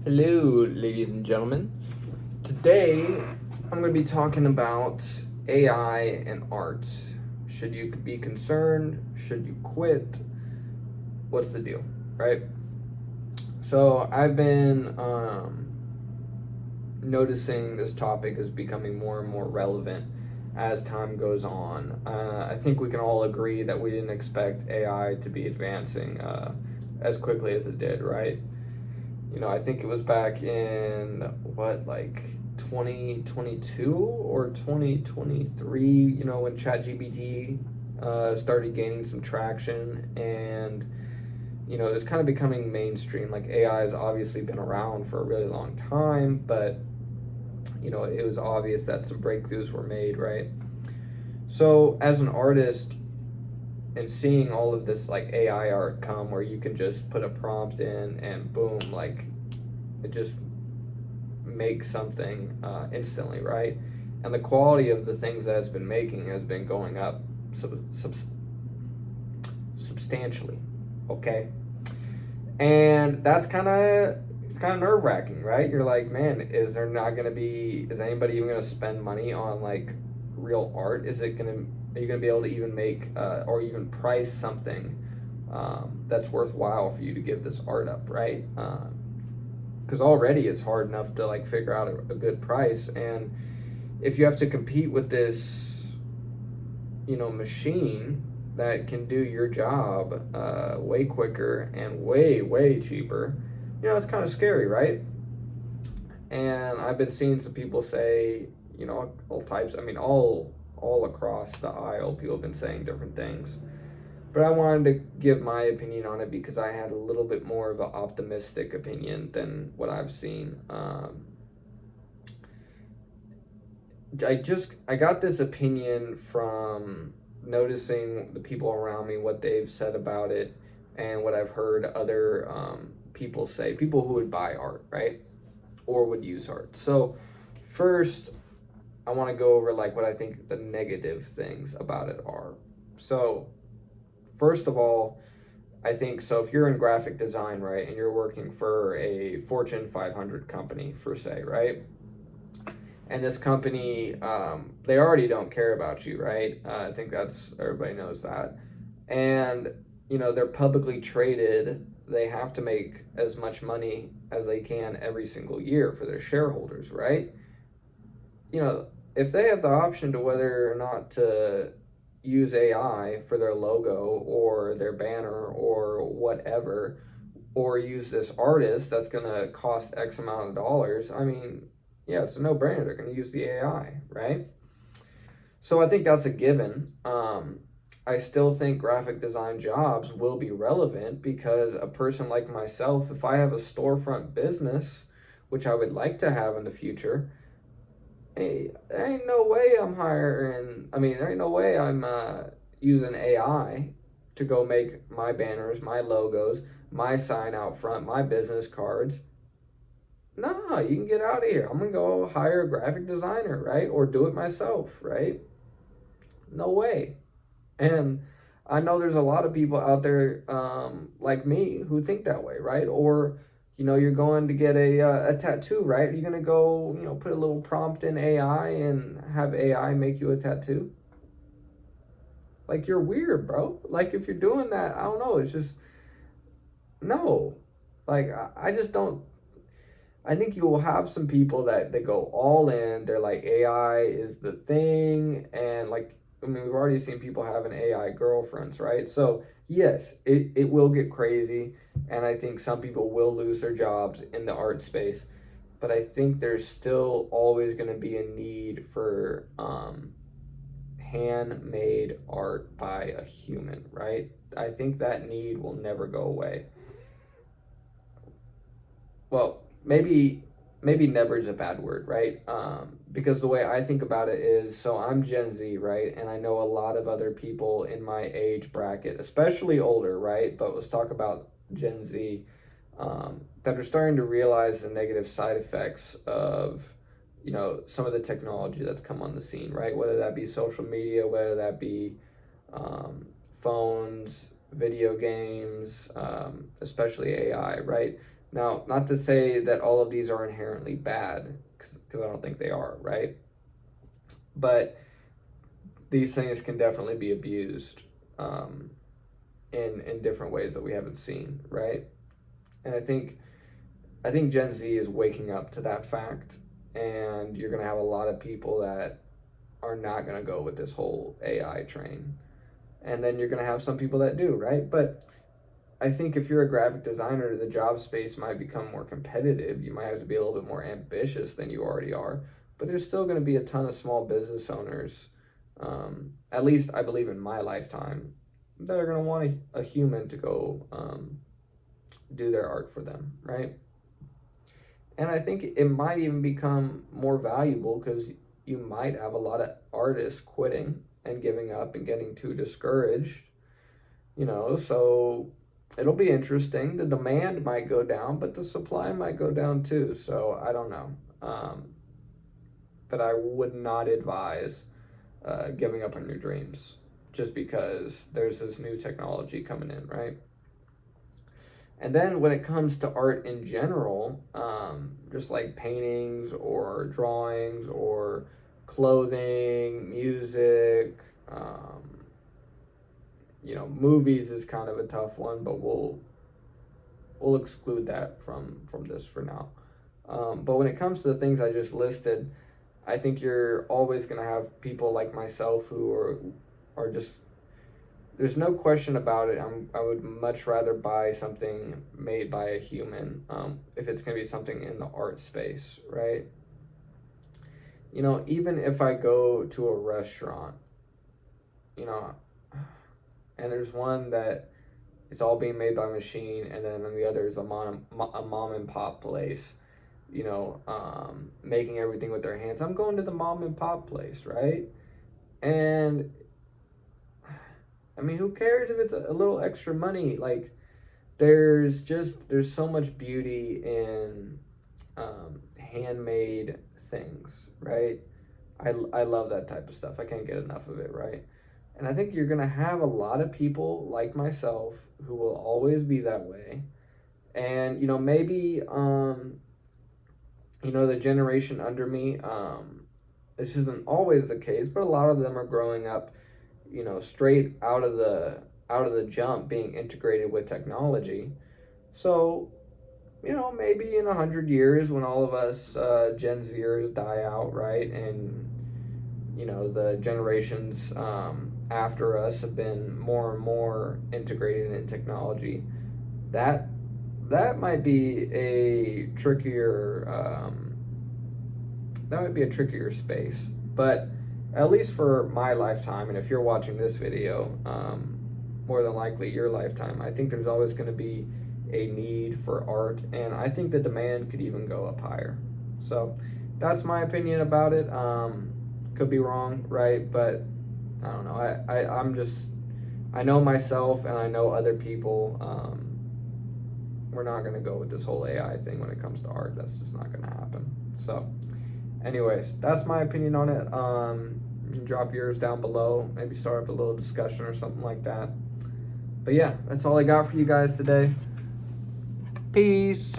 Hello, ladies and gentlemen. Today, I'm going to be talking about AI and art. Should you be concerned? Should you quit? What's the deal, right? So, I've been noticing this topic is becoming more and more relevant as time goes on. I think we can all agree that we didn't expect AI to be advancing as quickly as it did, right? I think it was back in what, like 2022 or 2023, when ChatGPT started gaining some traction and, it's kind of becoming mainstream. Like AI has obviously been around for a really long time, but, it was obvious that some breakthroughs were made, right? So, as an artist, and seeing all of this like AI art come where you can just put a prompt in and boom, like it just makes something instantly, right? And the quality of the things that it's been making has been going up substantially, okay? And that's kind of nerve wracking, right? You're like, man, is anybody even gonna spend money on like real art? Are you gonna be able to even make or even price something that's worthwhile for you to give this art up, right? Because already it's hard enough to like figure out a good price, and if you have to compete with this, machine that can do your job way quicker and way cheaper, it's kind of scary, right? And I've been seeing some people say, all types. I mean, all across the aisle, people have been saying different things. But I wanted to give my opinion on it because I had a little bit more of an optimistic opinion than what I've seen. I got this opinion from noticing the people around me, what they've said about it, and what I've heard other people say, people who would buy art, right, or would use art. So first, I want to go over like what I think the negative things about it are. So first of all, I think so. If you're in graphic design, right, and you're working for a Fortune 500 company, for say, right, and this company, they already don't care about you, right? I think that's everybody knows that, and they're publicly traded. They have to make as much money as they can every single year for their shareholders, right? You know, if they have the option to whether or not to use AI for their logo or their banner or whatever, or use this artist that's going to cost X amount of dollars, I mean, yeah, it's a no brainer. They're going to use the AI, right? So I think that's a given. I still think graphic design jobs will be relevant because a person like myself, if I have a storefront business, which I would like to have in the future, hey, there ain't no way I'm hiring. I mean, there ain't no way I'm using AI to go make my banners, my logos, my sign out front, my business cards. Nah, you can get out of here. I'm gonna go hire a graphic designer, right? Or do it myself, right? No way. And I know there's a lot of people out there like me who think that way, right? Or you're going to get a tattoo, right? You're gonna go, put a little prompt in AI and have AI make you a tattoo. Like you're weird, bro. Like if you're doing that, I don't know. It's just no. Like I just don't. I think you will have some people that they go all in. They're like AI is the thing, and like I mean, we've already seen people having AI girlfriends, right? So yes, it will get crazy, and I think some people will lose their jobs in the art space. But I think there's still always going to be a need for handmade art by a human, right? I think that need will never go away. Well, maybe never is a bad word, right? Because the way I think about it is, so I'm Gen Z, right? And I know a lot of other people in my age bracket, especially older, right? But let's talk about Gen Z, that are starting to realize the negative side effects of, some of the technology that's come on the scene, right? Whether that be social media, whether that be phones, video games, especially AI, right? Now, not to say that all of these are inherently bad, because I don't think they are, right? But these things can definitely be abused in different ways that we haven't seen, right? And I think Gen Z is waking up to that fact, and you're gonna have a lot of people that are not gonna go with this whole AI train, and then you're gonna have some people that do, right? But I think if you're a graphic designer, the job space might become more competitive. You might have to be a little bit more ambitious than you already are. But there's still going to be a ton of small business owners, at least I believe in my lifetime, that are going to want a human to go do their art for them, right? And I think it might even become more valuable because you might have a lot of artists quitting and giving up and getting too discouraged, so it'll be interesting. The demand might go down, but the supply might go down too. So I don't know. But I would not advise giving up on your dreams just because there's this new technology coming in, right? And then when it comes to art in general, just like paintings or drawings or clothing, music, movies is kind of a tough one, but we'll exclude that from this for now. But when it comes to the things I just listed, I think you're always going to have people like myself who are just, there's no question about it. I would much rather buy something made by a human if it's going to be something in the art space, right? Even if I go to a restaurant, and there's one that it's all being made by machine, and then the other is a mom and pop place, making everything with their hands. I'm going to the mom and pop place, right? And I mean, who cares if it's a little extra money? Like, there's so much beauty in handmade things, right? I love that type of stuff. I can't get enough of it, right? And I think you're going to have a lot of people like myself who will always be that way. And, maybe, the generation under me, this isn't always the case, but a lot of them are growing up, straight out of the jump being integrated with technology. So, maybe in 100 years when all of us Gen Zers die out, right? And, the generations after us have been more and more integrated in technology, that might be a trickier space. But at least for my lifetime, and if you're watching this video, more than likely your lifetime, I think there's always going to be a need for art, and I think the demand could even go up higher. So that's my opinion about it. Could be wrong, right? But I don't know. I know myself and I know other people. We're not going to go with this whole AI thing when it comes to art. That's just not going to happen. So anyways, that's my opinion on it. You can drop yours down below. Maybe start up a little discussion or something like that. But yeah, that's all I got for you guys today. Peace.